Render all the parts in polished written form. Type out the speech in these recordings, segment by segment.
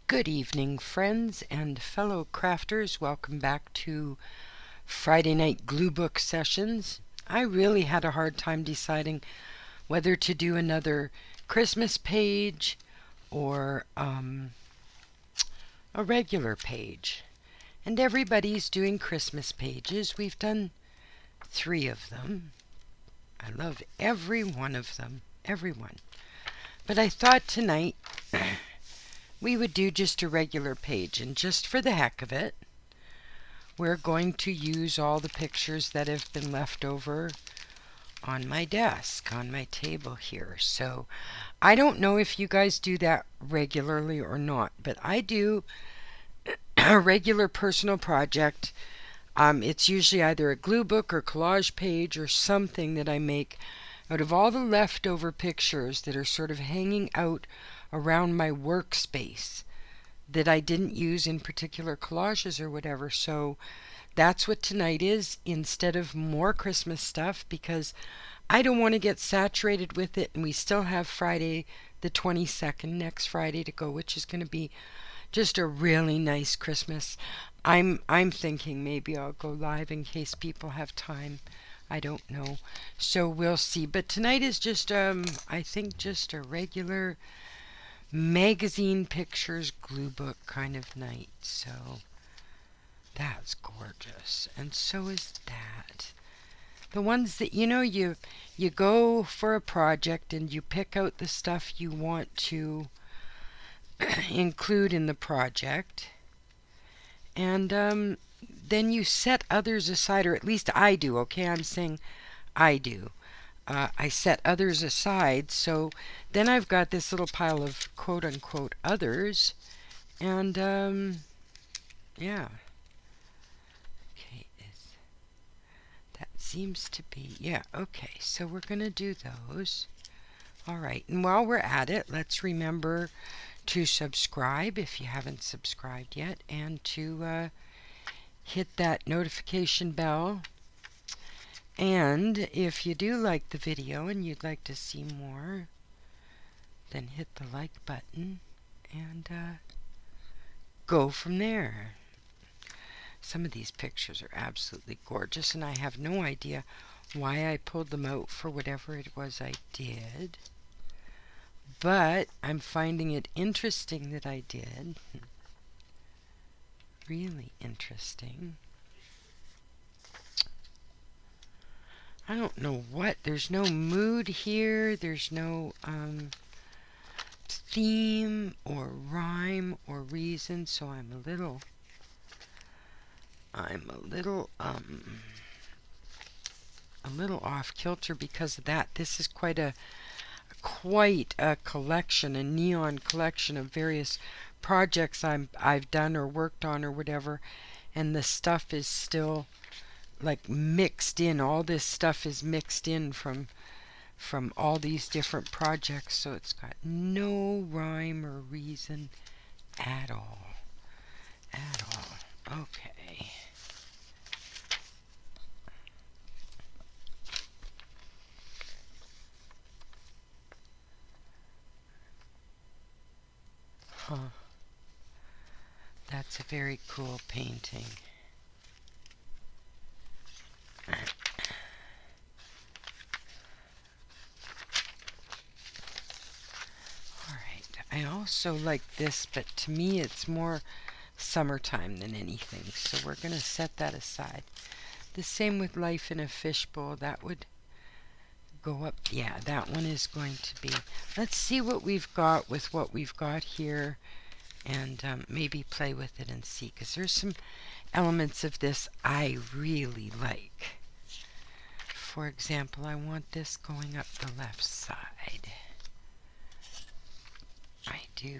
Good evening, friends and fellow crafters. Welcome back to Friday night Gluebook sessions. I really had a hard time deciding whether to do another Christmas page or a regular page. And everybody's doing Christmas pages. We've done 3 of them. I love every one of them. Every one. But I thought tonight we would do just a regular page, and just for the heck of it, we're going to use all the pictures that have been left over on my desk, on my table here. So I don't know if you guys do that regularly or not, but I do a regular personal project. It's usually either a Gluebook or collage page or something that I make out of all the leftover pictures that are sort of hanging out around my workspace that I didn't use in particular collages or whatever. So that's what tonight is, instead of more Christmas stuff, because I don't want to get saturated with it, and we still have Friday the 22nd, next Friday, to go, which is going to be just a really nice Christmas. I'm thinking maybe I'll go live in case people have time. I don't know. So we'll see. But tonight is just I think just a regular magazine pictures Gluebook kind of night. So that's gorgeous. And so is that. The ones that you go for a project and you pick out the stuff you want to include in the project, and then you set others aside, or at least I do. Okay, I'm saying I do. I set others aside, so then I've got this little pile of quote-unquote others, and yeah. Okay, that seems to be, yeah, okay, so we're going to do those. All right, and while we're at it, let's remember to subscribe if you haven't subscribed yet, and to hit that notification bell. And if you do like the video and you'd like to see more, then hit the like button and go from there. Some of these pictures are absolutely gorgeous, and I have no idea why I pulled them out for whatever it was I did. But I'm finding it interesting that I did. Really interesting. I don't know what. There's no mood here. There's no theme or rhyme or reason. So I'm a little off kilter because of that. This is quite a collection, a neon collection of various projects I've done or worked on or whatever, and the stuff is still like mixed in. All this stuff is mixed in from all these different projects, so it's got no rhyme or reason at all. Okay. Huh. That's a very cool painting. Alright, I also like this, but to me it's more summertime than anything, so we're going to set that aside. The same with Life in a Fishbowl. That would go up. Yeah, that one is going to be. Let's see what we've got with what we've got here, and maybe play with it and see, because there's some elements of this I really like. For example, I want this going up the left side. I do.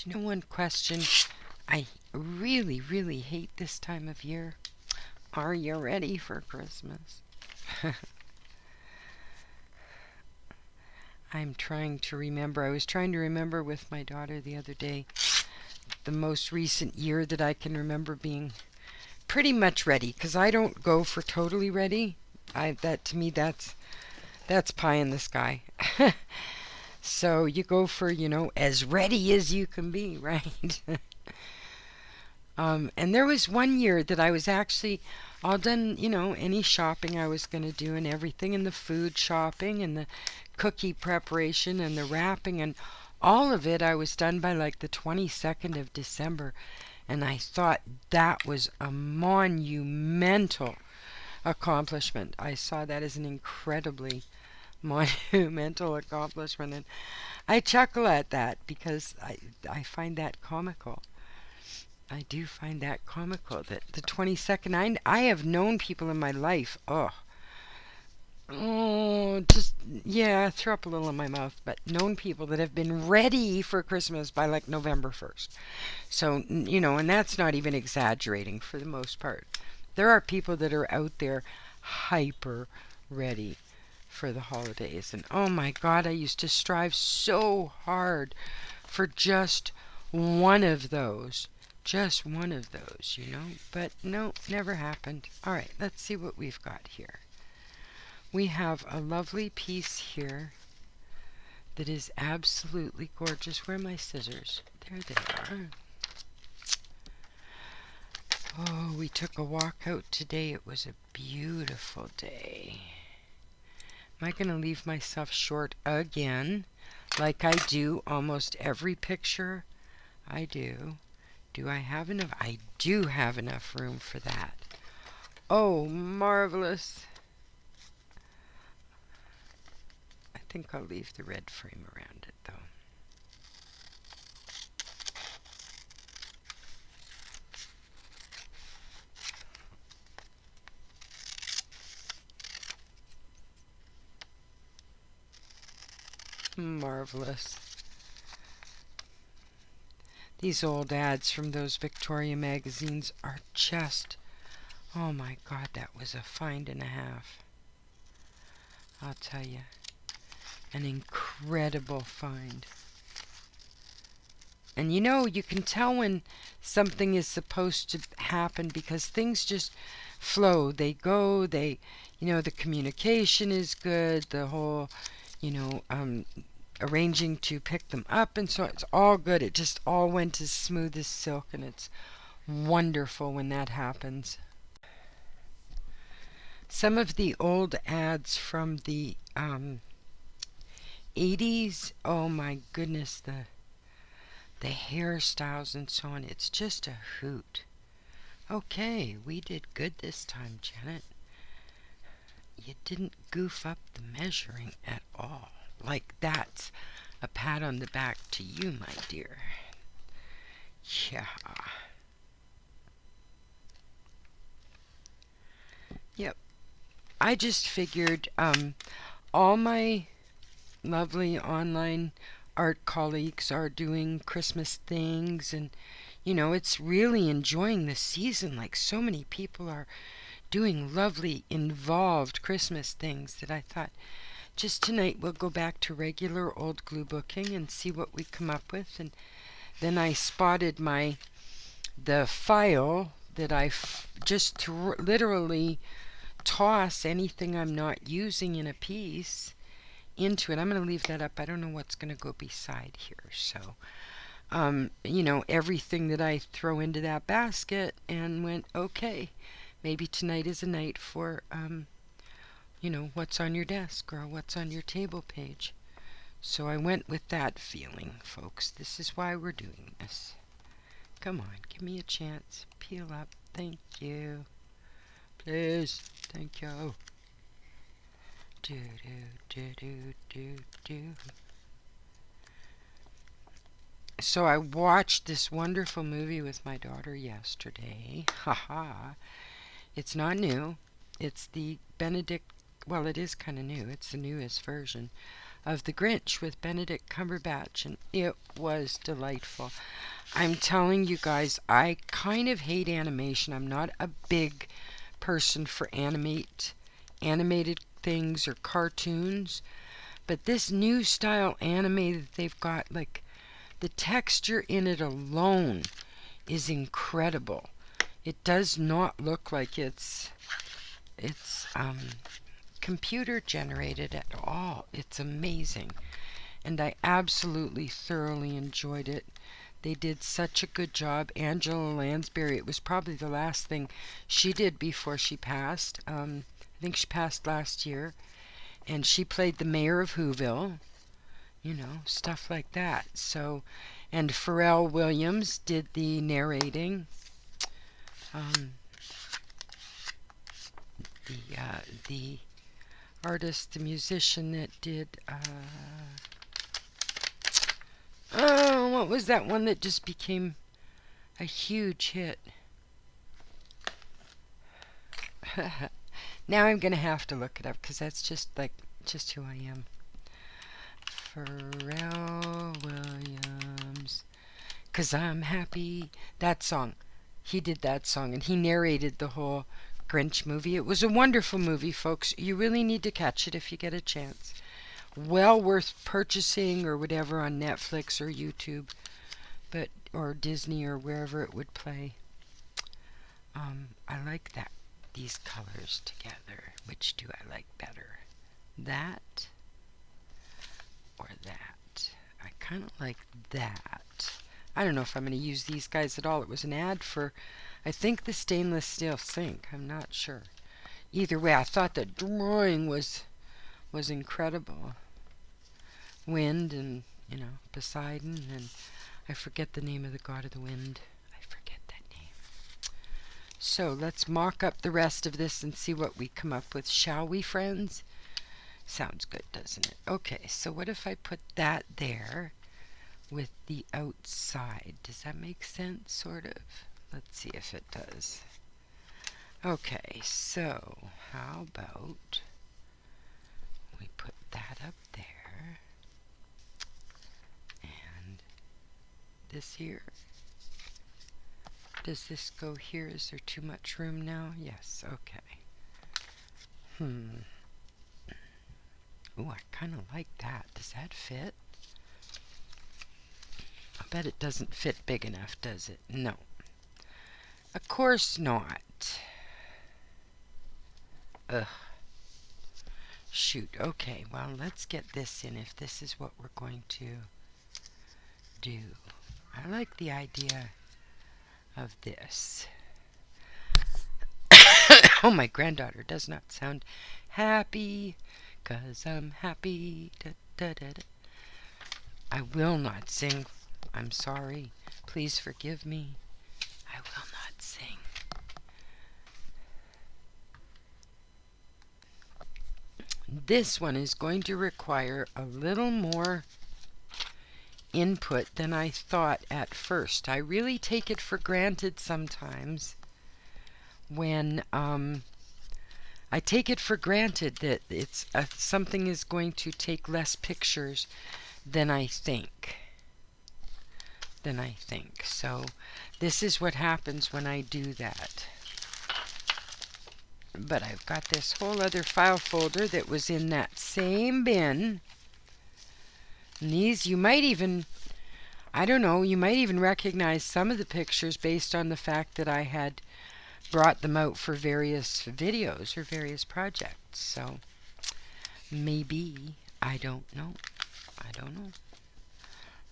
Do you know one question I really, really hate this time of year? Are you ready for Christmas? I'm trying to remember. I was trying to remember with my daughter the other day the most recent year that I can remember being pretty much ready, because I don't go for totally ready. That to me, that's pie in the sky. So you go for, as ready as you can be, right? And there was one year that I was actually all done, any shopping I was going to do and everything, and the food shopping and the cookie preparation and the wrapping and all of it. I was done by like the 22nd of December, and I thought that was a monumental accomplishment. I saw that as an incredibly monumental accomplishment, and I chuckle at that because I find that comical. I do find that comical that the 22nd, I have known people in my life, just, yeah, throw up a little in my mouth, but known people that have been ready for Christmas by like November 1st. So, and that's not even exaggerating for the most part. There are people that are out there hyper ready for the holidays. And oh my God, I used to strive so hard for just one of those. Just one of those, But no, never happened. All right, let's see what we've got here. We have a lovely piece here that is absolutely gorgeous. Where are my scissors? There they are. Oh, we took a walk out today. It was a beautiful day. Am I going to leave myself short again, like I do almost every picture I do? Do I have enough? I do have enough room for that. Oh, marvelous. I think I'll leave the red frame around it, though. Marvelous. These old ads from those Victoria magazines are just, oh my God, that was a find and a half. I'll tell you, an incredible find. And you can tell when something is supposed to happen because things just flow. They go, the communication is good, the whole, arranging to pick them up, and so it's all good. It just all went as smooth as silk, and it's wonderful when that happens. Some of the old ads from the 80s, oh my goodness, the hairstyles and so on, it's just a hoot. Okay, we did good this time, Janet. You didn't goof up the measuring at all. Like, that's a pat on the back to you, my dear. Yeah. Yep. I just figured all my lovely online art colleagues are doing Christmas things, and it's really enjoying the season. Like, so many people are doing lovely involved Christmas things that I thought just tonight we'll go back to regular old Gluebooking and see what we come up with. And then I spotted the file that I just literally toss anything I'm not using in a piece into it. I'm going to leave that up. I don't know what's going to go beside here. So, everything that I throw into that basket, and went, okay, maybe tonight is a night for, what's on your desk or what's on your table page. So I went with that feeling, folks. This is why we're doing this. Come on, give me a chance. Peel up. Thank you. Please. Thank you. Do, do, do, do, do. So I watched this wonderful movie with my daughter yesterday. Haha. It's not new. It's the Benedict, well, it is kind of new. It's the newest version of The Grinch with Benedict Cumberbatch, and it was delightful. I'm telling you guys, I kind of hate animation. I'm not a big person for animated things or cartoons, but this new style anime that they've got, like, the texture in it alone is incredible. It does not look like it's computer generated at all. It's amazing, and I absolutely thoroughly enjoyed it. They did such a good job. Angela Lansbury, it was probably the last thing she did before she passed. I think she passed last year, and she played the mayor of Whoville, stuff like that. So, and Pharrell Williams did the narrating. The artist, the musician that did, what was that one that just became a huge hit? Now I'm gonna have to look it up because that's just who I am. Pharrell Williams, 'Cause I'm Happy. That song. He did that song, and he narrated the whole Grinch movie. It was a wonderful movie, folks. You really need to catch it if you get a chance. Well worth purchasing or whatever on Netflix or YouTube, or Disney or wherever it would play. I like these colors together. Which do I like better? That or that? I kind of like that. I don't know if I'm going to use these guys at all. It was an ad for, I think, the stainless steel sink. I'm not sure. Either way, I thought the drawing was incredible. Wind and, Poseidon, and I forget the name of the god of the wind. I forget that name. So let's mock up the rest of this and see what we come up with, shall we, friends? Sounds good, doesn't it? Okay, so what if I put that there with the outside? Does that make sense, sort of? Let's see if it does. Okay, so how about we put that up there and this here. Does this go here? Is there too much room now? Yes, okay. Ooh, I kind of like that. Does that fit? I bet it doesn't fit big enough, does it? No. Of course not. Ugh. Shoot. Okay, well, let's get this in if this is what we're going to do. I like the idea of this. Oh, my granddaughter does not sound happy, 'cause I'm happy. Da, da, da, da. I will not sing. I'm sorry. Please forgive me. I will not sing. This one is going to require a little more input than I thought at first. I really take it for granted sometimes when I take it for granted that it's something is going to take less pictures than I think. So this is what happens when I do that. But I've got this whole other file folder that was in that same bin. And these, you might even, I don't know, you might even recognize some of the pictures based on the fact that I had brought them out for various videos or various projects. So maybe, I don't know.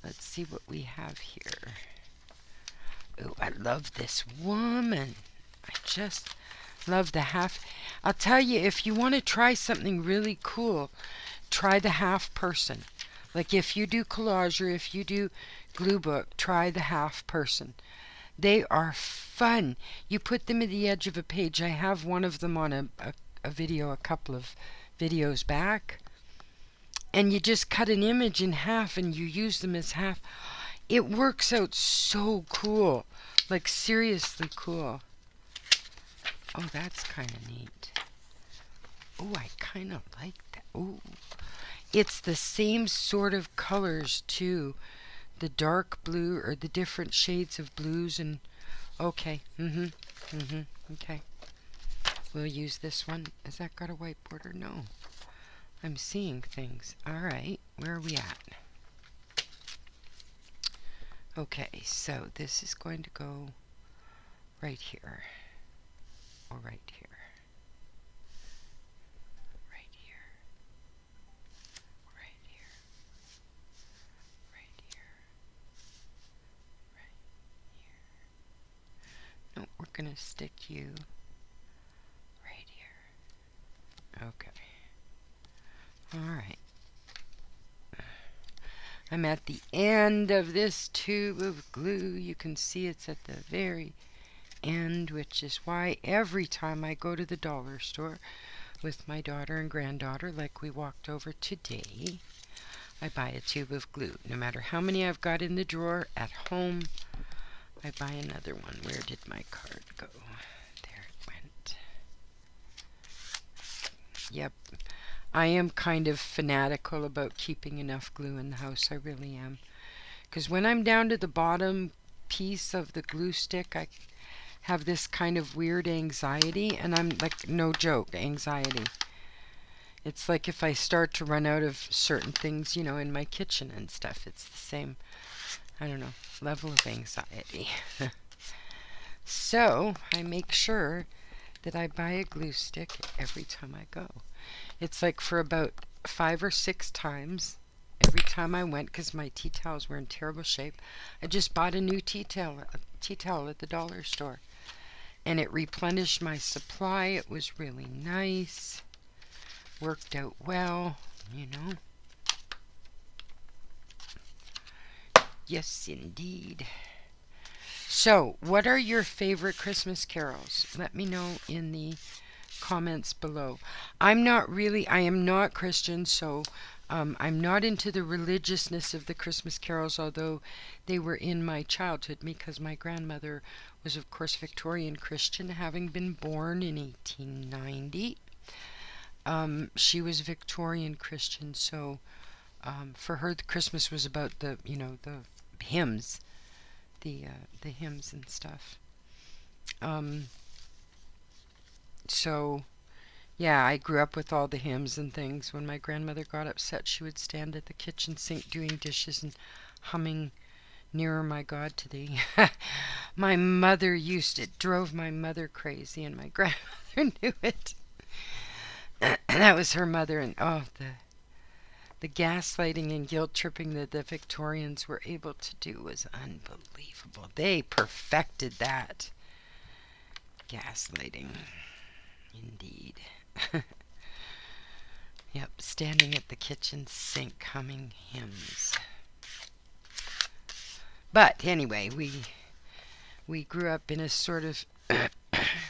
Let's see what we have here. Oh, I love this woman. I just love the half. I'll tell you, if you want to try something really cool, try the half person. Like if you do Collage or if you do Gluebook, try the half person. They are fun. You put them at the edge of a page. I have one of them on a video, a couple of videos back. And you just cut an image in half and you use them as half. It works out so cool. Like seriously cool. Oh, that's kind of neat. Oh, I kind of like that. Oh, it's the same sort of colors too. The dark blue or the different shades of blues and okay. Okay. We'll use this one. Has that got a white border? No. I'm seeing things. Alright, where are we at? Okay, so this is going to go right here. Or right here. Right here. Right here. Right here. Right here. No, we're going to stick you right here. Okay. Alright. I'm at the end of this tube of glue. You can see it's at the very end, which is why every time I go to the dollar store with my daughter and granddaughter, like we walked over today, I buy a tube of glue. No matter how many I've got in the drawer at home, I buy another one. Where did my card go? There it went. Yep. I am kind of fanatical about keeping enough glue in the house. I really am. Because when I'm down to the bottom piece of the glue stick, I have this kind of weird anxiety. And I'm like, no joke, anxiety. It's like if I start to run out of certain things, you know, in my kitchen and stuff. It's the same, I don't know, level of anxiety. So I make sure that I buy a glue stick every time I go. It's like for about 5 or 6 times every time I went, because my tea towels were in terrible shape. I just bought a new tea towel at the dollar store, and it replenished my supply. It was really nice, worked out well, you know. Yes, indeed. So, what are your favorite Christmas carols? Let me know in the comments below. I am not Christian, so I'm not into the religiousness of the Christmas carols, although they were in my childhood because my grandmother was, of course, Victorian Christian, having been born in 1890. She was Victorian Christian, so for her, the Christmas was about the hymns, the hymns and stuff. So, yeah, I grew up with all the hymns and things. When my grandmother got upset, she would stand at the kitchen sink doing dishes and humming "Nearer, My God, to Thee." My mother it drove my mother crazy, and my grandmother knew it. That was her mother, and oh, the gaslighting and guilt tripping that the Victorians were able to do was unbelievable. They perfected that. Gaslighting. Indeed. Yep, standing at the kitchen sink humming hymns. But anyway, we grew up in a sort of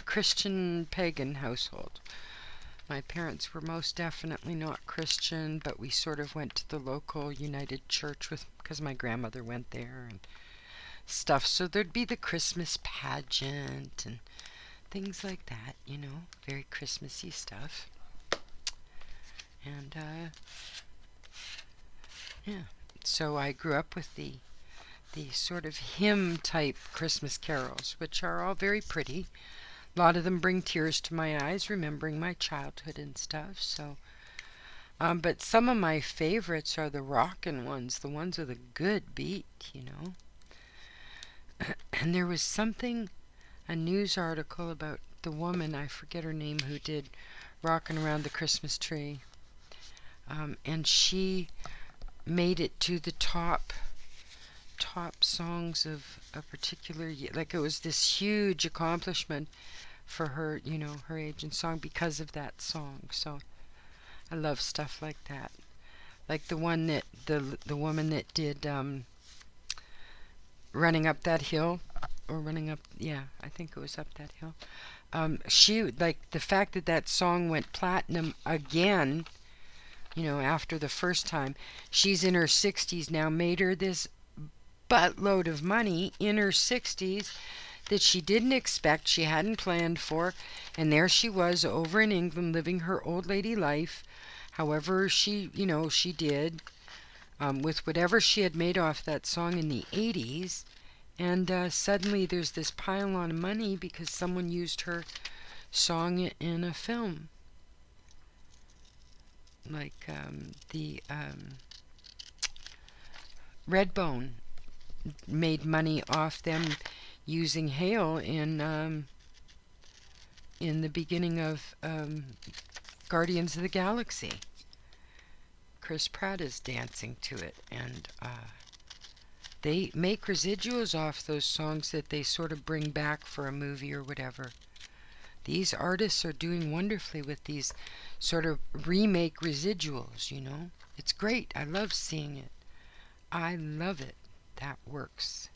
Christian pagan household. My parents were most definitely not Christian, but we sort of went to the local United Church because my grandmother went there and stuff. So there'd be the Christmas pageant and things like that, you know, very Christmassy stuff. And yeah, so I grew up with the sort of hymn type Christmas carols, which are all very pretty. A lot of them bring tears to my eyes, remembering my childhood and stuff. So, but some of my favorites are the rockin' ones, the ones with a good beat, you know. And there was a news article about the woman, I forget her name, who did Rockin' Around the Christmas Tree. And she made it to the top songs of a particular year. Like, it was this huge accomplishment for her, you know, her age and song because of that song. So I love stuff like that. Like the one that the woman that did Running Up That Hill, or running up, yeah, I think it was Up That Hill. She, like, the fact that song went platinum again, you know, after the first time. She's in her 60s now, made her this buttload of money in her 60s that she didn't expect, she hadn't planned for, and there she was over in England living her old lady life, however she, she did, with whatever she had made off that song in the 80s. And suddenly there's this pile on of money because someone used her song in a film. Like the Redbone made money off them using Hale in the beginning of Guardians of the Galaxy. Chris Pratt is dancing to it, and they make residuals off those songs that they sort of bring back for a movie or whatever. These artists are doing wonderfully with these sort of remake residuals, It's great. I love seeing it. I love it. That works.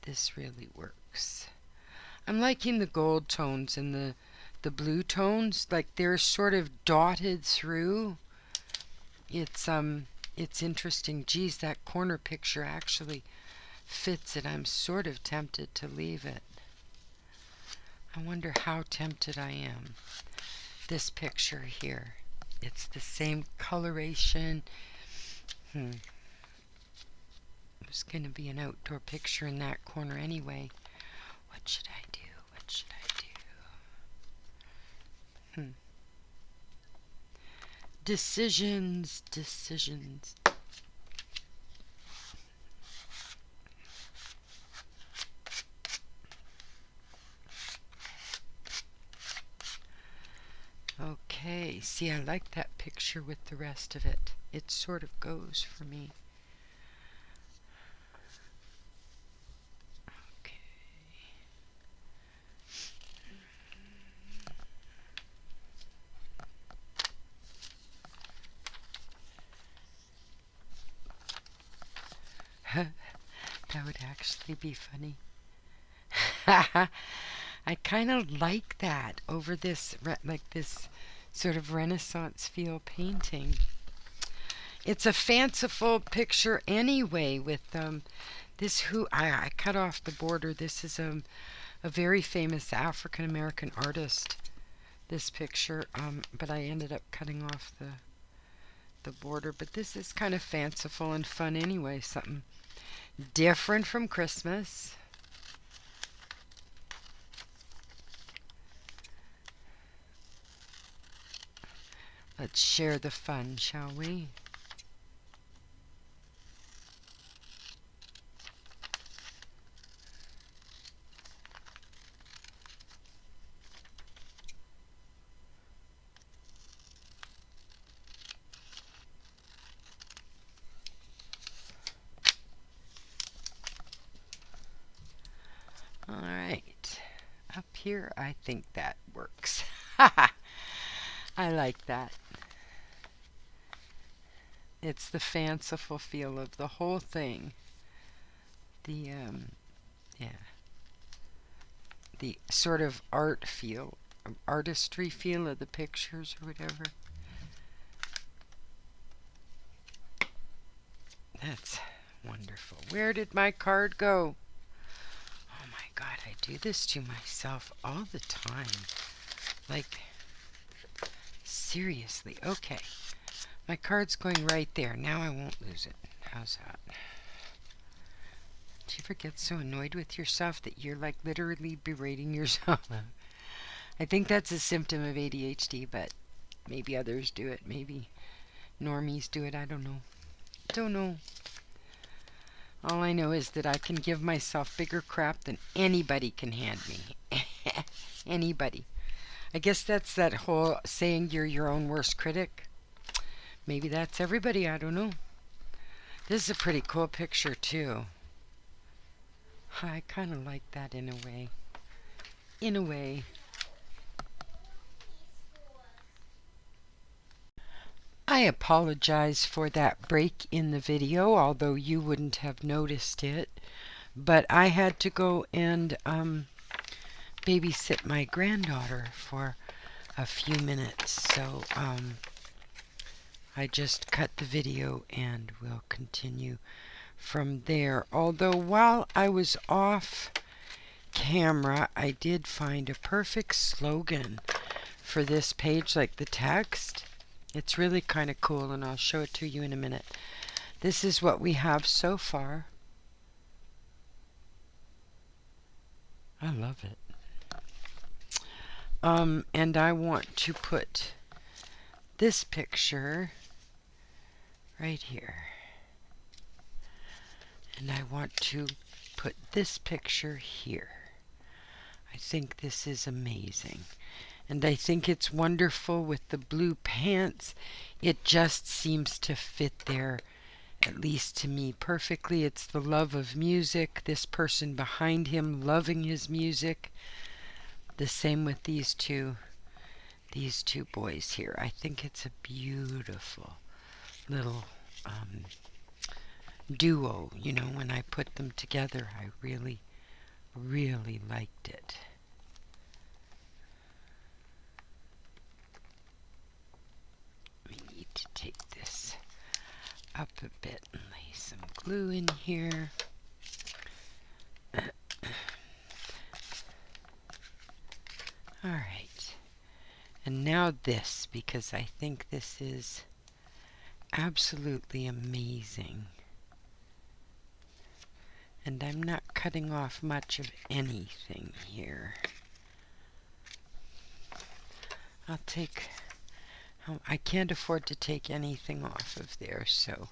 This really works. I'm liking the gold tones and the blue tones, like they're sort of dotted through. It's interesting. Geez, that corner picture actually fits it. I'm sort of tempted to leave it. I wonder how tempted I am. This picture here, it's the same coloration. There's going to be an outdoor picture in that corner anyway. What should I do? What should I do? Decisions. Okay, see, I like that picture with the rest of it. It sort of goes for me. Okay. That would actually be funny. I kind of like that over this, like this sort of Renaissance feel painting. It's a fanciful picture anyway with this I cut off the border. This is a very famous African American artist, this picture, but I ended up cutting off the border. But this is kind of fanciful and fun anyway, something different from Christmas. Let's share the fun, shall we? All right. Up here, I think that works. I like that. It's the fanciful feel of the whole thing. The the sort of art feel, artistry feel of the pictures or whatever. That's wonderful. Where did my card go? Oh my God, I do this to myself all the time. Like, seriously. Okay. My card's going right there. Now I won't lose it. How's that? Do you ever get so annoyed with yourself that you're like literally berating yourself? I think that's a symptom of ADHD, but maybe others do it. Maybe normies do it. I don't know. Don't know. All I know is that I can give myself bigger crap than anybody can hand me. Anybody. I guess that's that whole saying you're your own worst critic. Maybe that's everybody. I don't know. This is a pretty cool picture too. I kind of like that in a way. In a way. I apologize for that break in the video, although you wouldn't have noticed it. But I had to go and babysit my granddaughter for a few minutes. So I just cut the video and we'll continue from there. Although while I was off camera, I did find a perfect slogan for this page, like the text. It's really kind of cool, and I'll show it to you in a minute. This is what we have so far. I love it. And I want to put this picture right here. And I want to put this picture here. I think this is amazing. And I think it's wonderful with the blue pants. It just seems to fit there, at least to me, perfectly. It's the love of music. This person behind him loving his music. The same with these two boys here. I think it's a beautiful little duo. You know, when I put them together, I really, really liked it. We need to take this up a bit and lay some glue in here. All right. And now this, because I think this is absolutely amazing. And I'm not cutting off much of anything here. I can't afford to take anything off of there, so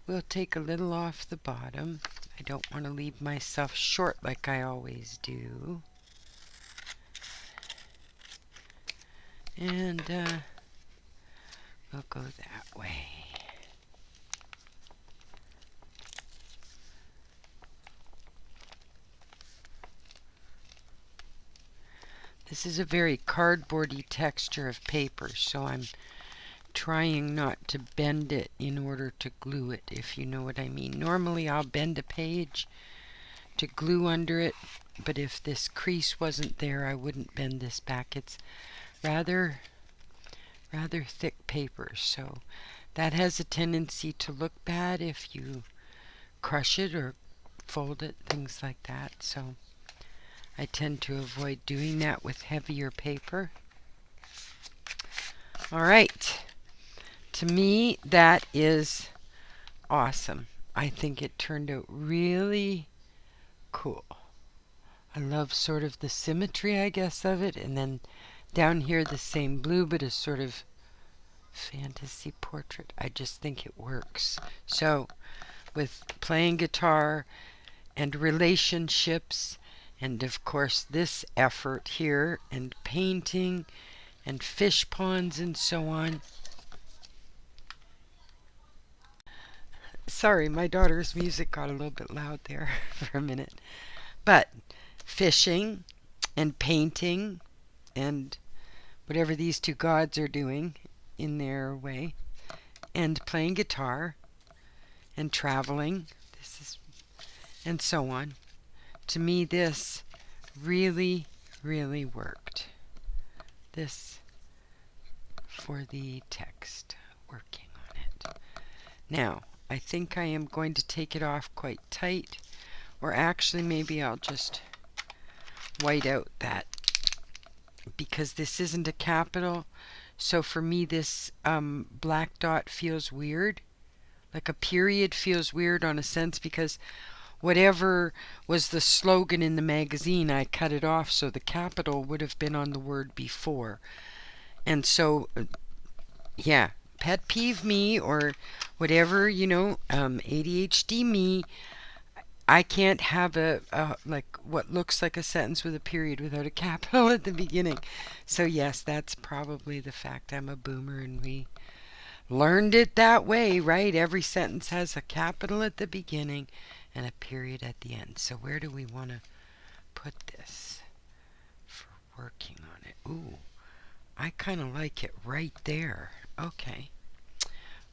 we'll take a little off the bottom. I don't want to leave myself short like I always do. And we'll go that way. This is a very cardboardy texture of paper, so I'm trying not to bend it in order to glue it, if you know what I mean. Normally I'll bend a page to glue under it, but if this crease wasn't there, I wouldn't bend this back. It's rather thick paper, so that has a tendency to look bad if you crush it or fold it, things like that. So I tend to avoid doing that with heavier paper. All right. To me, that is awesome. I think it turned out really cool. I love sort of the symmetry, I guess, of it. And then down here, the same blue, but a sort of fantasy portrait. I just think it works. So, with playing guitar and relationships, and of course this effort here, and painting, and fish ponds, and so on. Sorry, my daughter's music got a little bit loud there for a minute. But fishing and painting and whatever these two gods are doing in their way, and playing guitar and traveling, and so on. To me, this really, really worked. This for the text, working on it. Now, I think I am going to take it off quite tight, or actually maybe I'll just white out that, because this isn't a capital, so for me this black dot feels weird, like a period feels weird on a sense, because whatever was the slogan in the magazine, I cut it off, so the capital would have been on the word before. And so, yeah, pet peeve me, or whatever, you know, ADHD me, I can't have a like what looks like a sentence with a period without a capital at the beginning. So yes, that's probably the fact. I'm a boomer and we learned it that way, right? Every sentence has a capital at the beginning and a period at the end. So where do we want to put this for working on it? Ooh, I kind of like it right there. Okay,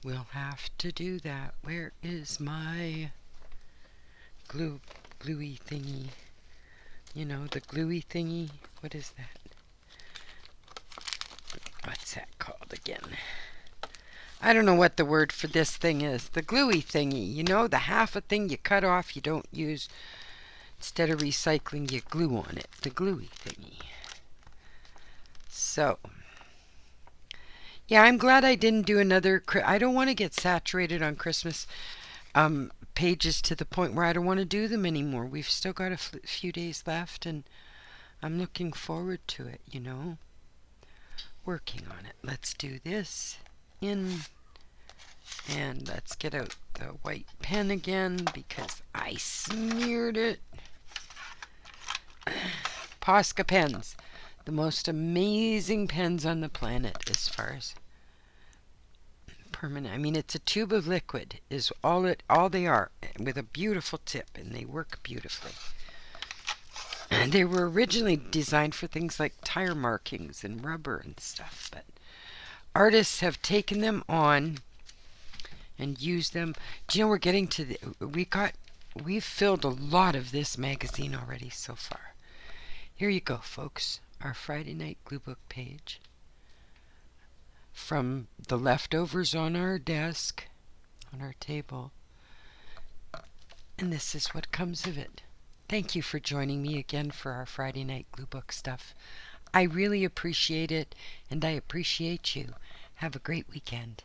we'll have to do that. Where is my gluey thingy? You know, the gluey thingy. What is that? What's that called again? I don't know what the word for this thing is. The gluey thingy. You know, the half a thing you cut off, you don't use. Instead of recycling, you glue on it. The gluey thingy. So, Yeah, I'm glad I didn't do another. I don't want to get saturated on Christmas pages to the point where I don't want to do them anymore. We've still got a few days left, and I'm looking forward to it, working on it. Let's do this in, and let's get out the white pen again because I smeared it. Posca pens, the most amazing pens on the planet as far as permanent. I mean, it's a tube of liquid is all they are, with a beautiful tip, and they work beautifully. And they were originally designed for things like tire markings and rubber and stuff, but artists have taken them on and used them. Do you know, we're getting to we've filled a lot of this magazine already so far. Here you go, folks. Our Friday night Gluebook page. From the leftovers on our desk, on our table. And this is what comes of it. Thank you for joining me again for our Friday night Gluebook stuff. I really appreciate it, and I appreciate you. Have a great weekend.